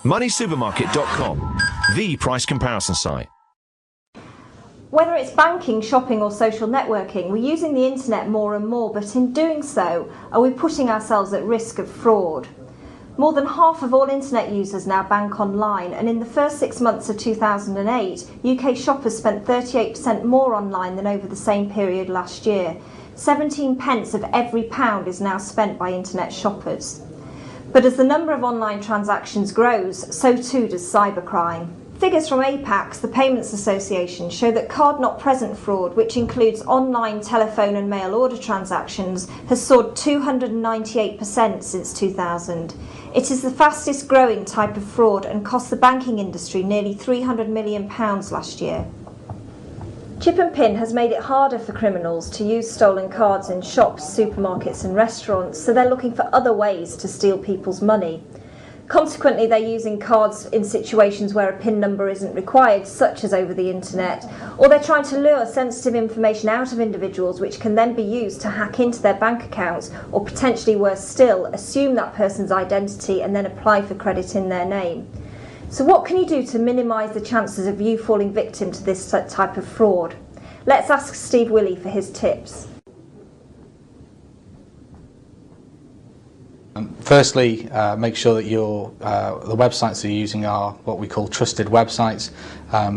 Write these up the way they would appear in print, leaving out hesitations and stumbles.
MoneySupermarket.com, the price comparison site. Whether it's banking, shopping or social networking, we're using the internet more and more, but in doing so, are we putting ourselves at risk of fraud? More than half of all internet users now bank online, and in the first 6 months of 2008, UK shoppers spent 38% more online than over the same period last year. 17 pence of every pound is now spent by internet shoppers. But as the number of online transactions grows, so too does cybercrime. Figures from APAX, the Payments Association, show that card-not-present fraud, which includes online, telephone and mail order transactions, has soared 298% since 2000. It is the fastest growing type of fraud and cost the banking industry nearly £300 million last year. Chip and PIN has made it harder for criminals to use stolen cards in shops, supermarkets and restaurants, so they're looking for other ways to steal people's money. Consequently, they're using cards in situations where a PIN number isn't required, such as over the internet, or they're trying to lure sensitive information out of individuals which can then be used to hack into their bank accounts, or potentially worse still, assume that person's identity and then apply for credit in their name. So what can you do to minimise the chances of you falling victim to this type of fraud? Let's ask Steve Willey for his tips. Firstly, make sure that the websites that you're using are what we call trusted websites,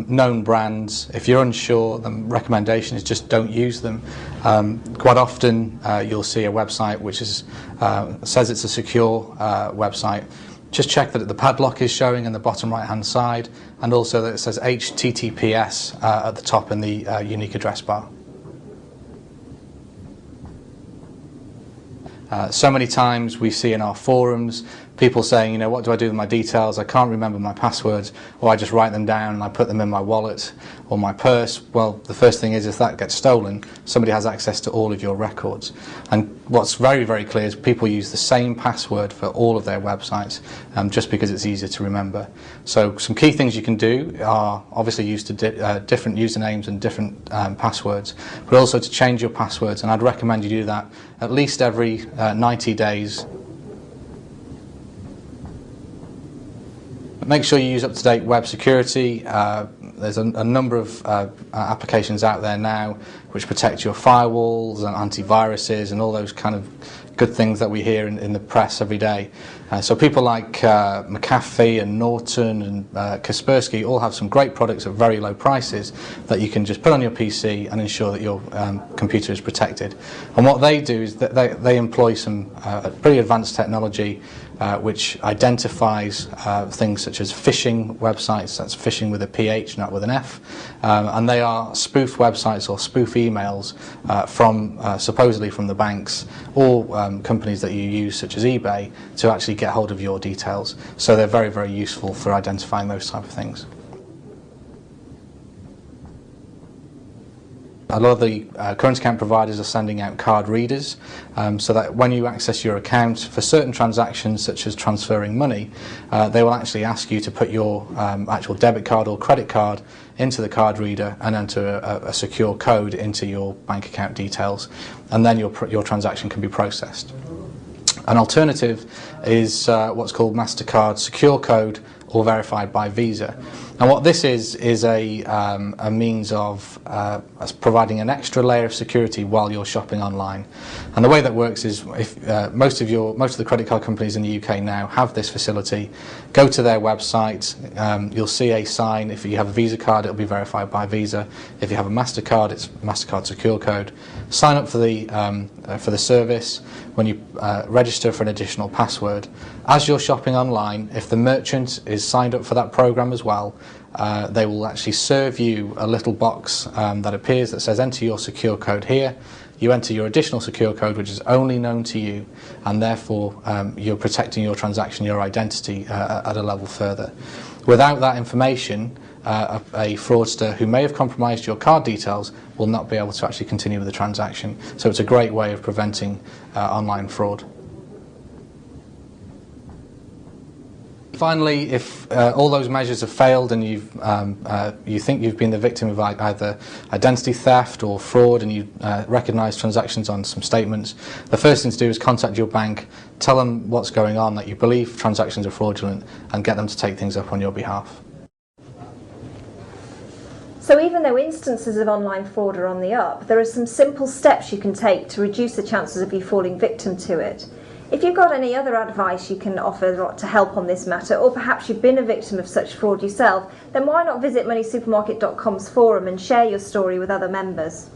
known brands. If you're unsure, the recommendation is just don't use them. Quite often you'll see a website which says it's a secure website. Just check that the padlock is showing in the bottom right hand side, and also that it says HTTPS at the top in the unique address bar. So many times we see in our forums people saying, you know, what do I do with my details? I can't remember my passwords, or I just write them down and I put them in my wallet or my purse. Well, the first thing is, if that gets stolen, somebody has access to all of your records. And what's very, very clear is people use the same password for all of their websites, just because it's easier to remember. So some key things you can do are obviously use different usernames and different passwords, but also to change your passwords, and I'd recommend you do that at least every 90 days. Make sure you use up-to-date web security. There's a number of applications out there now which protect your firewalls and antiviruses and all those kind of good things that we hear in the press every day. So people like McAfee and Norton and Kaspersky all have some great products at very low prices that you can just put on your PC and ensure that your computer is protected. And what they do is that they employ some pretty advanced technology which identifies things such as phishing websites. That's phishing with a PH, not with an F, and they are spoof websites or spoof emails from supposedly from the banks or companies that you use, such as eBay, to actually get hold of your details. So they're very, very useful for identifying those type of things. A lot of the current account providers are sending out card readers, so that when you access your account for certain transactions such as transferring money, they will actually ask you to put your actual debit card or credit card into the card reader and enter a secure code into your bank account details, and then your transaction can be processed. An alternative is what's called MasterCard Secure Code or verified by Visa. And what this is a means of providing an extra layer of security while you're shopping online. And the way that works is, if most of the credit card companies in the UK now have this facility, go to their website, you'll see a sign. If you have a Visa card, it'll be verified by Visa. If you have a MasterCard, it's MasterCard Secure Code. Sign up for the service. When you register for an additional password, as you're shopping online, if the merchant is signed up for that program as well, they will actually serve you a little box that appears that says enter your secure code here. You enter your additional secure code, which is only known to you, and therefore you're protecting your transaction, your identity at a level further. Without that information, a fraudster who may have compromised your card details will not be able to actually continue with the transaction. So it's a great way of preventing online fraud. finally, if all those measures have failed and you think you've been the victim of either identity theft or fraud, and you recognise transactions on some statements, the first thing to do is contact your bank, tell them what's going on, that you believe transactions are fraudulent, and get them to take things up on your behalf. So even though instances of online fraud are on the up, there are some simple steps you can take to reduce the chances of you falling victim to it. If you've got any other advice you can offer to help on this matter, or perhaps you've been a victim of such fraud yourself, then why not visit moneysupermarket.com's forum and share your story with other members.